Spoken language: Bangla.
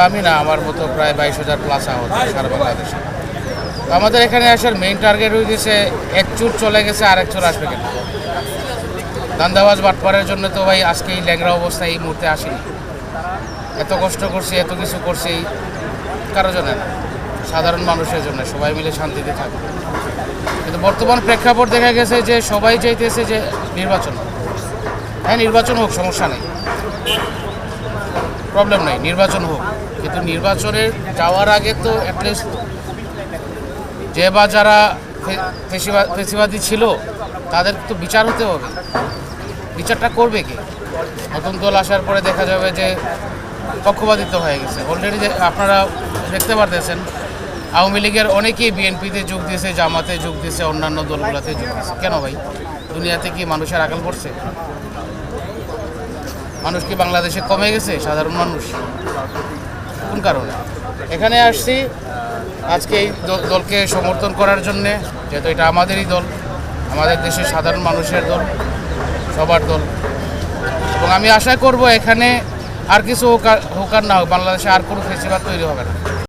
আমি না, আমার মতো প্রায় 22,000 প্লাস আহত সারা বাংলাদেশে। তো আমাদের এখানে আসার মেইন টার্গেট হয়ে গেছে, এক চোর চলে গেছে আর এক চোর আসবে কেন। দান্দাবাজ বাটপারের জন্য তো ভাই আজকে এই ল্যাংরা অবস্থায় এই মুহূর্তে আসেনি। এত কষ্ট করছি, এত কিছু করছি কারোর জন্য না, সাধারণ মানুষের জন্য, সবাই মিলে শান্তিতে থাকবে। কিন্তু বর্তমান প্রেক্ষাপট দেখা গেছে যে সবাই চাইতেছে যে নির্বাচন। হ্যাঁ, নির্বাচন হোক, সমস্যা নেই, প্রবলেম নেই, নির্বাচন হোক। কিন্তু নির্বাচনে যাওয়ার আগে তো অ্যাটলিস্ট যে বা যারা পেশিবাদী ছিল তাদের তো বিচার হতে হবে। বিচারটা করবে কি? নতুন দল আসার পরে দেখা যাবে যে পক্ষপাতিত্ব হয়ে গেছে। অলরেডি আপনারা দেখতে পারতেছেন আওয়ামী লীগের অনেকেই বিএনপিতে যোগ দিয়েছে, জামাতে যোগ দিয়েছে, অন্যান্য দলগুলোতে যোগ দিয়েছে। কেন ভাই? দুনিয়াতে কি মানুষের আকাল পড়ছে? মানুষ কি বাংলাদেশে কমে গেছে? সাধারণ মানুষ কোন কারণে? এখানে আসছি আজকে এই দলকে সমর্থন করার জন্যে, যেহেতু এটা আমাদেরই দল, আমাদের দেশের সাধারণ মানুষের দল, সবার দল। এবং আমি আশা করব এখানে আর কিছু হোক আর না হোক, বাংলাদেশে আর কোনো ফেস্টিভ্যাল তৈরি হবে না।